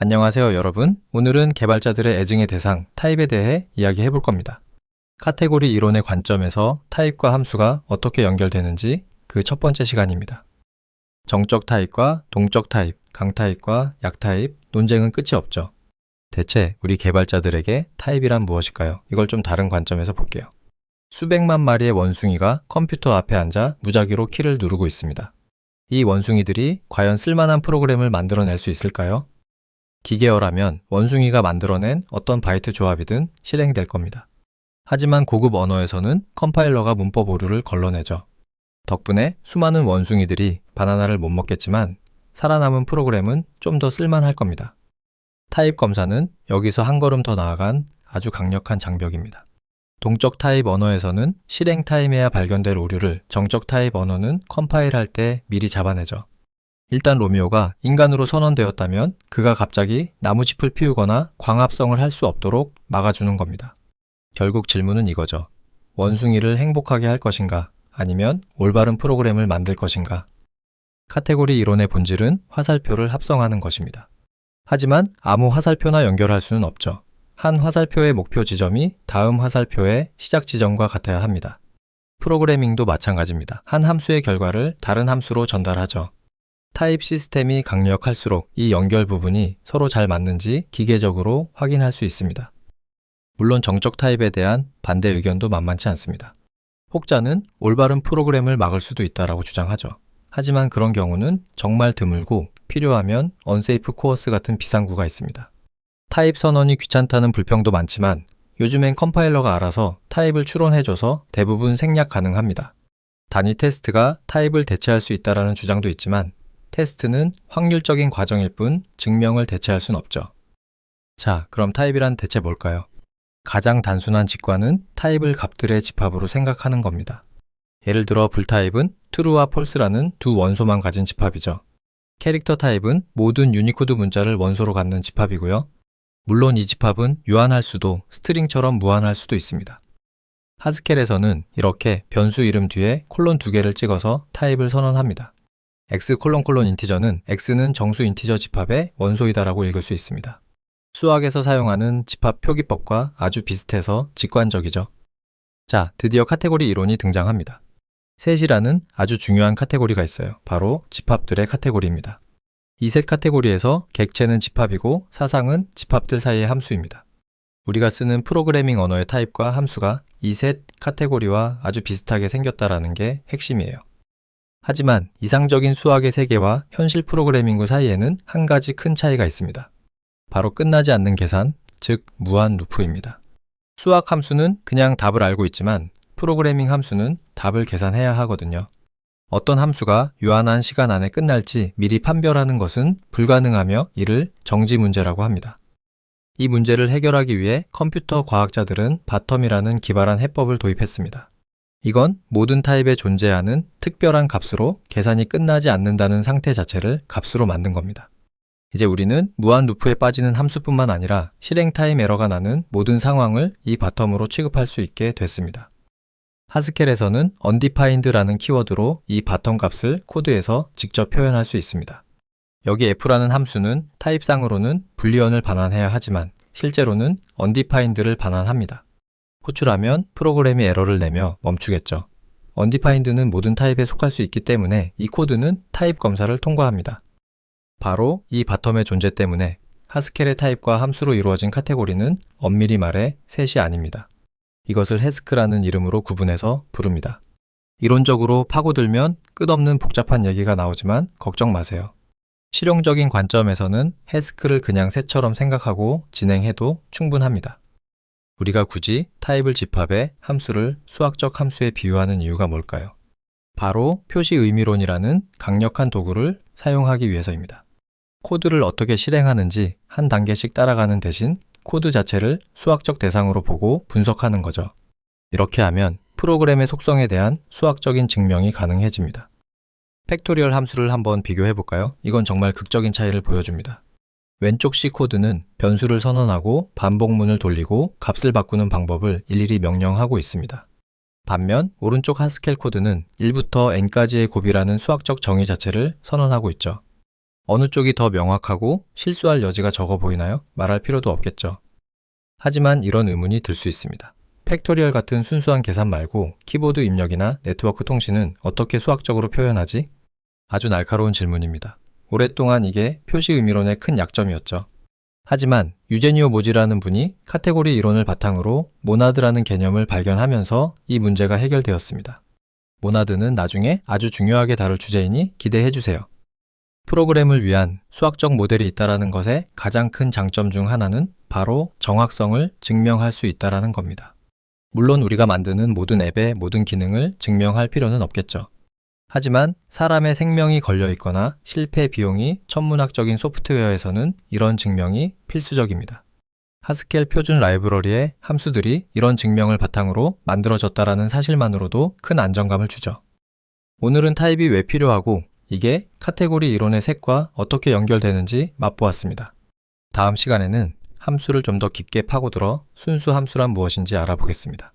안녕하세요, 여러분. 오늘은 개발자들의 애증의 대상, 타입에 대해 이야기해 볼 겁니다. 카테고리 이론의 관점에서 타입과 함수가 어떻게 연결되는지 그 첫 번째 시간입니다. 정적 타입과 동적 타입, 강타입과 약타입, 논쟁은 끝이 없죠. 대체 우리 개발자들에게 타입이란 무엇일까요? 이걸 좀 다른 관점에서 볼게요. 수백만 마리의 원숭이가 컴퓨터 앞에 앉아 무작위로 키를 누르고 있습니다. 이 원숭이들이 과연 쓸만한 프로그램을 만들어낼 수 있을까요? 기계어라면 원숭이가 만들어낸 어떤 바이트 조합이든 실행될 겁니다. 하지만 고급 언어에서는 컴파일러가 문법 오류를 걸러내죠. 덕분에 수많은 원숭이들이 바나나를 못 먹겠지만 살아남은 프로그램은 좀 더 쓸만할 겁니다. 타입 검사는 여기서 한 걸음 더 나아간 아주 강력한 장벽입니다. 동적 타입 언어에서는 실행 타임에야 발견될 오류를 정적 타입 언어는 컴파일할 때 미리 잡아내죠. 일단 로미오가 인간으로 선언되었다면 그가 갑자기 나무짚을 피우거나 광합성을 할 수 없도록 막아주는 겁니다. 결국 질문은 이거죠. 원숭이를 행복하게 할 것인가? 아니면 올바른 프로그램을 만들 것인가? 카테고리 이론의 본질은 화살표를 합성하는 것입니다. 하지만 아무 화살표나 연결할 수는 없죠. 한 화살표의 목표 지점이 다음 화살표의 시작 지점과 같아야 합니다. 프로그래밍도 마찬가지입니다. 한 함수의 결과를 다른 함수로 전달하죠. 타입 시스템이 강력할수록 이 연결 부분이 서로 잘 맞는지 기계적으로 확인할 수 있습니다. 물론 정적 타입에 대한 반대 의견도 만만치 않습니다. 혹자는 올바른 프로그램을 막을 수도 있다고 주장하죠. 하지만 그런 경우는 정말 드물고 필요하면 언세이프 코어스 같은 비상구가 있습니다. 타입 선언이 귀찮다는 불평도 많지만 요즘엔 컴파일러가 알아서 타입을 추론해줘서 대부분 생략 가능합니다. 단위 테스트가 타입을 대체할 수 있다는 주장도 있지만 테스트는 확률적인 과정일 뿐 증명을 대체할 순 없죠. 자, 그럼 타입이란 대체 뭘까요? 가장 단순한 직관은 타입을 값들의 집합으로 생각하는 겁니다. 예를 들어 불타입은 true와 false라는 두 원소만 가진 집합이죠. 캐릭터 타입은 모든 유니코드 문자를 원소로 갖는 집합이고요. 물론 이 집합은 유한할 수도 스트링처럼 무한할 수도 있습니다. 하스켈에서는 이렇게 변수 이름 뒤에 콜론 2개를 찍어서 타입을 선언합니다. x 인티저는 x는 정수 인티저 집합의 원소이다라고 읽을 수 있습니다. 수학에서 사용하는 집합 표기법과 아주 비슷해서 직관적이죠. 자, 드디어 카테고리 이론이 등장합니다. 셋이라는 아주 중요한 카테고리가 있어요. 바로 집합들의 카테고리입니다. 이 셋 카테고리에서 객체는 집합이고 사상은 집합들 사이의 함수입니다. 우리가 쓰는 프로그래밍 언어의 타입과 함수가 이 셋 카테고리와 아주 비슷하게 생겼다라는 게 핵심이에요. 하지만 이상적인 수학의 세계와 현실 프로그래밍 사이에는 한 가지 큰 차이가 있습니다. 바로 끝나지 않는 계산, 즉 무한 루프입니다. 수학 함수는 그냥 답을 알고 있지만 프로그래밍 함수는 답을 계산해야 하거든요. 어떤 함수가 유한한 시간 안에 끝날지 미리 판별하는 것은 불가능하며 이를 정지 문제라고 합니다. 이 문제를 해결하기 위해 컴퓨터 과학자들은 바텀이라는 기발한 해법을 도입했습니다. 이건 모든 타입에 존재하는 특별한 값으로 계산이 끝나지 않는다는 상태 자체를 값으로 만든 겁니다. 이제 우리는 무한 루프에 빠지는 함수뿐만 아니라 실행 타임 에러가 나는 모든 상황을 이 바텀으로 취급할 수 있게 됐습니다. 하스켈에서는 undefined라는 키워드로 이 바텀 값을 코드에서 직접 표현할 수 있습니다. 여기 f라는 함수는 타입상으로는 불리언을 반환해야 하지만 실제로는 undefined를 반환합니다. 호출하면 프로그램이 에러를 내며 멈추겠죠. undefined는 모든 타입에 속할 수 있기 때문에 이 코드는 타입 검사를 통과합니다. 바로 이 바텀의 존재 때문에 하스켈의 타입과 함수로 이루어진 카테고리는 엄밀히 말해 셋이 아닙니다. 이것을 해스크라는 이름으로 구분해서 부릅니다. 이론적으로 파고들면 끝없는 복잡한 얘기가 나오지만 걱정 마세요. 실용적인 관점에서는 해스크를 그냥 셋처럼 생각하고 진행해도 충분합니다. 우리가 굳이 타입을 집합해 함수를 수학적 함수에 비유하는 이유가 뭘까요? 바로 표시 의미론이라는 강력한 도구를 사용하기 위해서입니다. 코드를 어떻게 실행하는지 한 단계씩 따라가는 대신 코드 자체를 수학적 대상으로 보고 분석하는 거죠. 이렇게 하면 프로그램의 속성에 대한 수학적인 증명이 가능해집니다. 팩토리얼 함수를 한번 비교해 볼까요? 이건 정말 극적인 차이를 보여줍니다. 왼쪽 C 코드는 변수를 선언하고 반복문을 돌리고 값을 바꾸는 방법을 일일이 명령하고 있습니다. 반면 오른쪽 하스켈 코드는 1부터 n까지의 곱이라는 수학적 정의 자체를 선언하고 있죠. 어느 쪽이 더 명확하고 실수할 여지가 적어 보이나요? 말할 필요도 없겠죠. 하지만 이런 의문이 들 수 있습니다. 팩토리얼 같은 순수한 계산 말고 키보드 입력이나 네트워크 통신은 어떻게 수학적으로 표현하지? 아주 날카로운 질문입니다. 오랫동안 이게 표시 의미론의 큰 약점이었죠. 하지만 유제니오 모지라는 분이 카테고리 이론을 바탕으로 모나드라는 개념을 발견하면서 이 문제가 해결되었습니다. 모나드는 나중에 아주 중요하게 다룰 주제이니 기대해 주세요. 프로그램을 위한 수학적 모델이 있다는 것의 가장 큰 장점 중 하나는 바로 정확성을 증명할 수 있다는 겁니다. 물론 우리가 만드는 모든 앱의 모든 기능을 증명할 필요는 없겠죠. 하지만 사람의 생명이 걸려 있거나 실패 비용이 천문학적인 소프트웨어에서는 이런 증명이 필수적입니다. 하스켈 표준 라이브러리의 함수들이 이런 증명을 바탕으로 만들어졌다는 사실만으로도 큰 안정감을 주죠. 오늘은 타입이 왜 필요하고 이게 카테고리 이론의 색과 어떻게 연결되는지 맛보았습니다. 다음 시간에는 함수를 좀 더 깊게 파고들어 순수 함수란 무엇인지 알아보겠습니다.